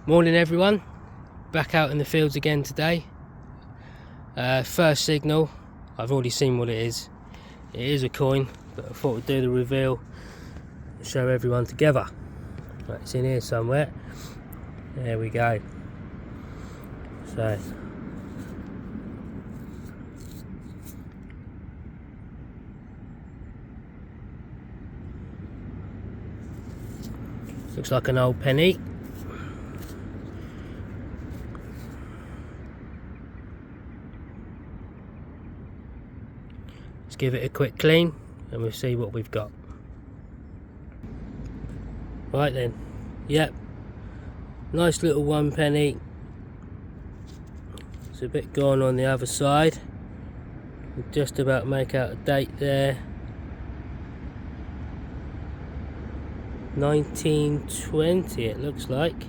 Morning everyone, back out in the fields again today. First signal, I've already seen what it is. It is a coin, but I thought we'd do the reveal and show everyone together. Right, it's in here somewhere. There we go. So looks like an old penny. Let's give it a quick clean and we'll see what we've got. Right then, yep, nice little 1 penny. It's a bit gone on the other side. We'll just about make out a date there. 1920 it looks like.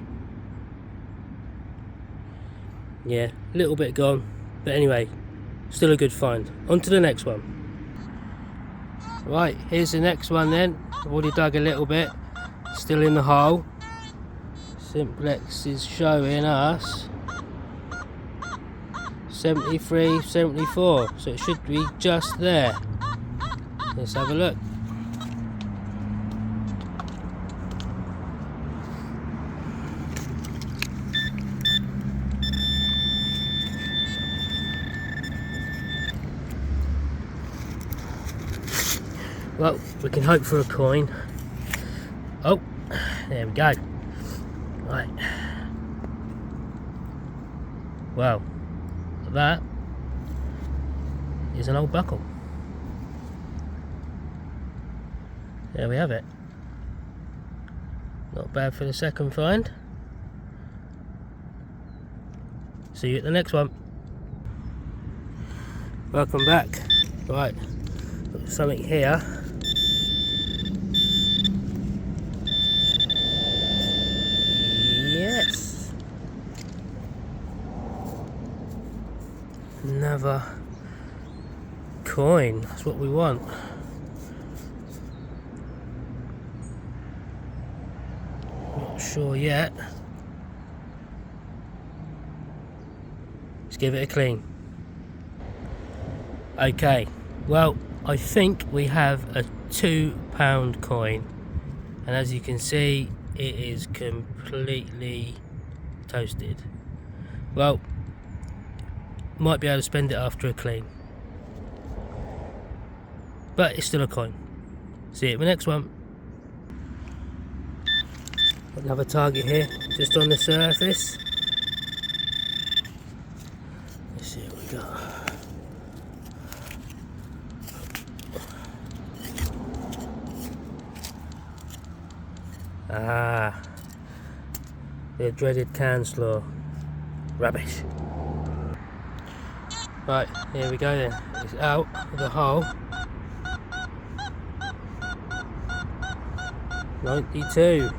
Yeah, a little bit gone, but anyway, still a good find. On to the next one. Right, here's the next one then. I've already dug a little bit, still in the hole. Simplex is showing us 73, 74, so it should be just there. Let's have a look. Well, we can hope for a coin. Oh, there we go. Right. Well, that is an old buckle. There we have it. Not bad for the second find. See you at the next one. Welcome back. Right, got something here. Yes, another coin. That's what we want. Not sure yet. Let's give it a clean. Okay, well, I think we have a £2 coin, and as you can see, it is completely toasted. Well, might be able to spend it after a clean, but it's still a coin. See you at the next one. Another target here, just on the surface. Let's see what we got. Ah, the dreaded can slaw. Rubbish. Right, here we go then. It's out of the hole. 92.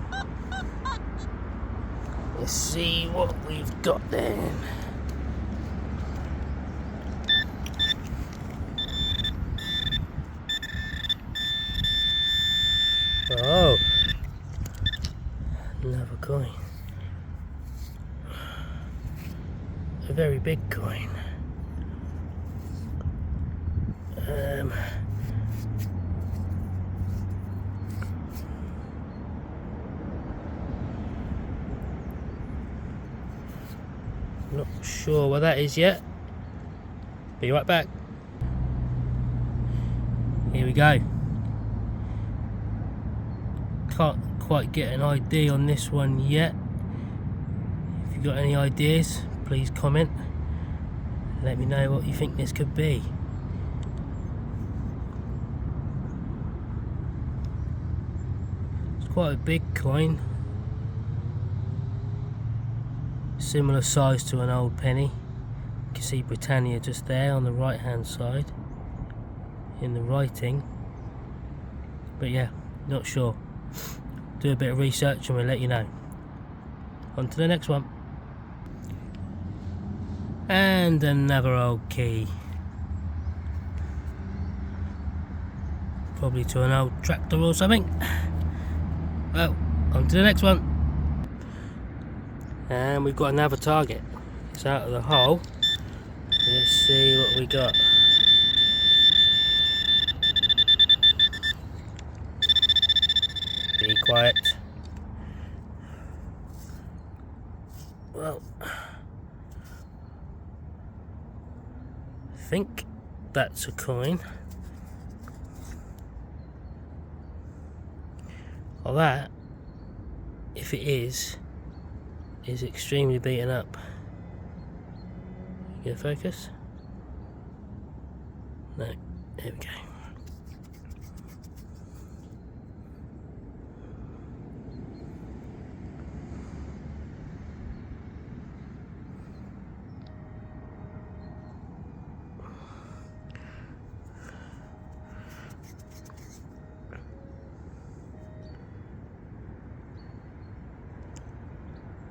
Let's see what we've got then. Oh, another coin. A very big coin. Not sure what that is yet. Be right back. Here we go. Can't quite get an ID on this one yet. If you've got any ideas, please comment. Let me know what you think this could be. It's quite a big coin. Similar size to an old penny. You can see Britannia just there on the right hand side in the writing. But yeah, not sure. Do a bit of research and we'll let you know. On to the next one. And another old key. Probably to an old tractor or something. Well, on to the next one. And we've got another target. It's out of the hole. Let's see what we got. Be quiet. Well, I think that's a coin. Well, that, if it is extremely beaten up. Get a focus? No, there we go.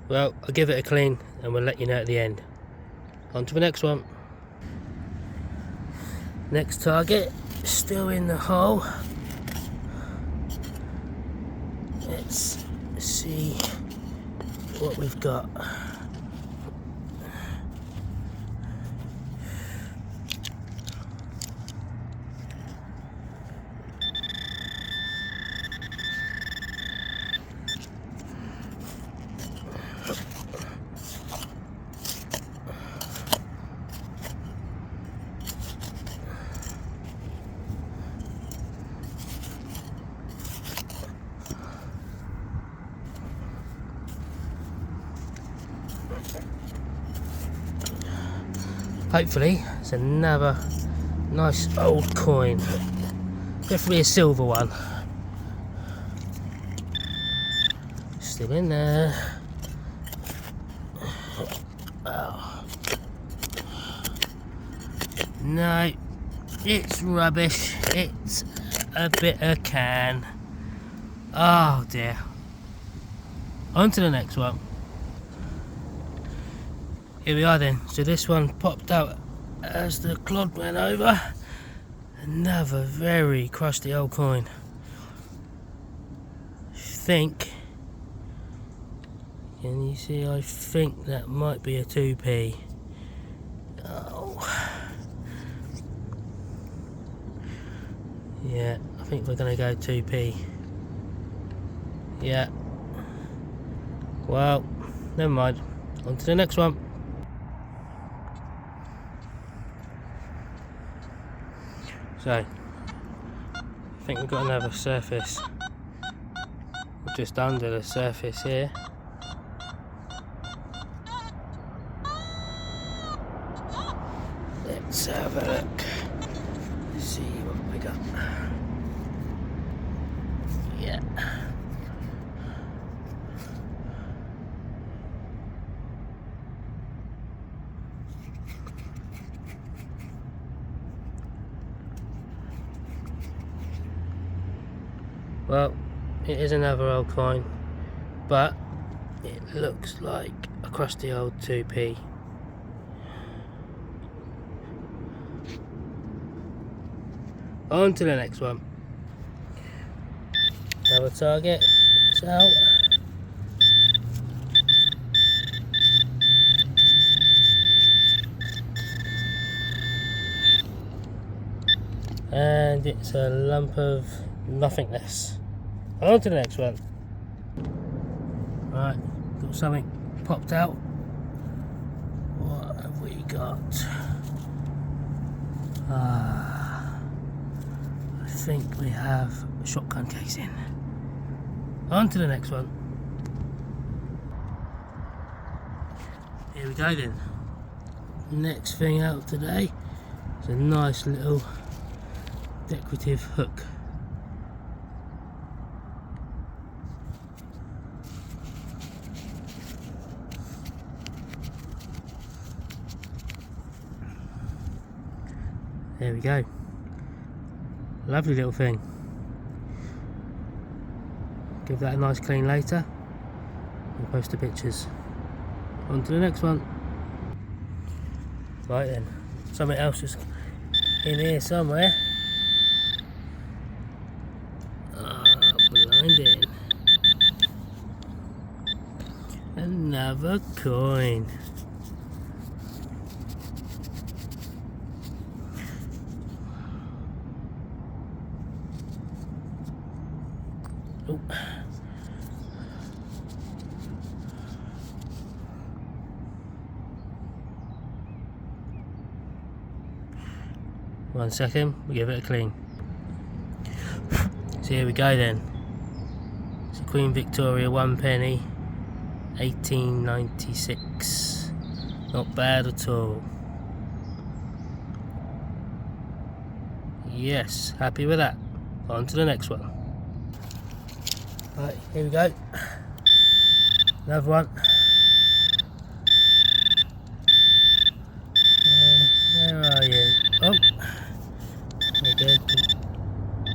Well, I'll give it a clean and we'll let you know at the end. On to the next one. Next target, still in the hole. Let's see what we've got. Hopefully it's another nice old coin, definitely a silver one. Still in there. Oh. No, it's rubbish. It's a bit of can. Oh dear. On to the next one. Here we are then. So this one popped out as the clod went over. Another very crusty old coin. Can you see? I think that might be a 2p. Oh. Yeah, I think we're gonna go 2p. Yeah. Well, never mind. On to the next one. So, I think we've got another surface just under the surface here. Let's have a look. Let's see what we got. Yeah. Well, it is another old coin, but it looks like a crusty old 2p. On to the next one. Another target, it's out. And it's a lump of nothingness. On to the next one. Right, got something popped out. What have we got? I think we have a shotgun casing. On to the next one. Here we go then. Next thing out today is a nice little decorative hook. There we go. Lovely little thing. Give that a nice clean later. We'll post the pictures. On to the next one. Right then, something else is in here somewhere. Blinding. Another coin. Oh. One second, we'll give it a clean. So here we go then. It's a Queen Victoria 1 penny, 1896. Not bad at all. Yes, happy with that. On to the next one. Right, here we go. Another one. Where are you? Oh, okay.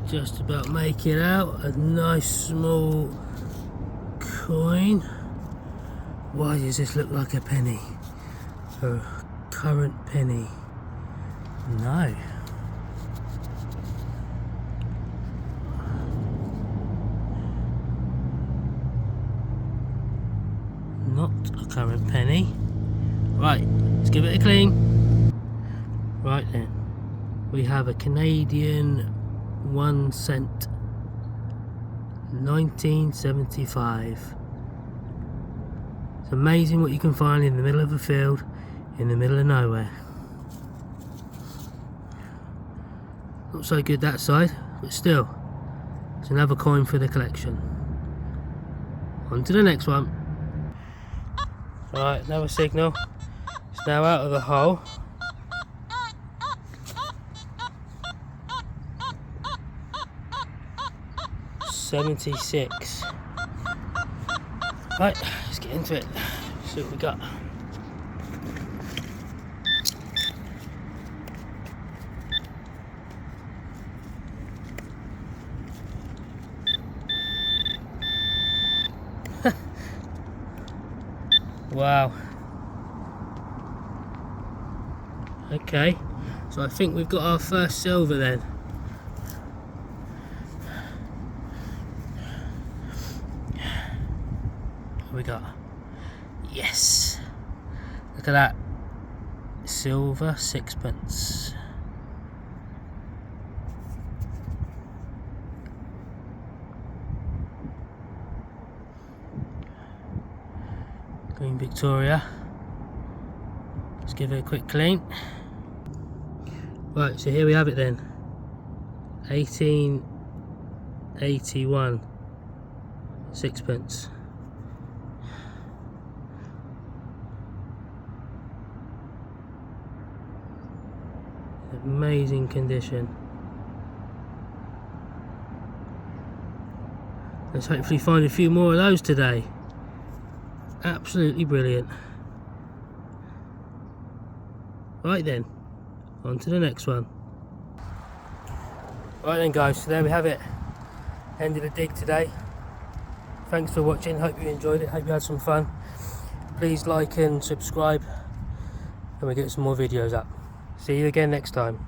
Just about make it out. A nice small coin. Why does this look like a penny? A current penny? No. Not a current penny. Right, let's give it a clean. Right then, we have a Canadian 1 cent, 1975. It's amazing what you can find in the middle of a field, in the middle of nowhere. Not so good that side, but still, it's another coin for the collection. On to the next one. Right, another signal. It's now out of the hole. $76. Right, let's get into it. See what we got. Wow. Okay, so I think we've got our first silver then. What we got? Yes! Look at that. Silver sixpence. Queen Victoria. Let's give it a quick clean. Right, so here we have it then. 1881 sixpence. Amazing condition. Let's hopefully find a few more of those today. Absolutely brilliant. Right then, on to the next one. Right then guys, so there we have it. End of the dig today. Thanks for watching, hope you enjoyed it, hope you had some fun. Please like and subscribe and we'll get some more videos up. See you again next time.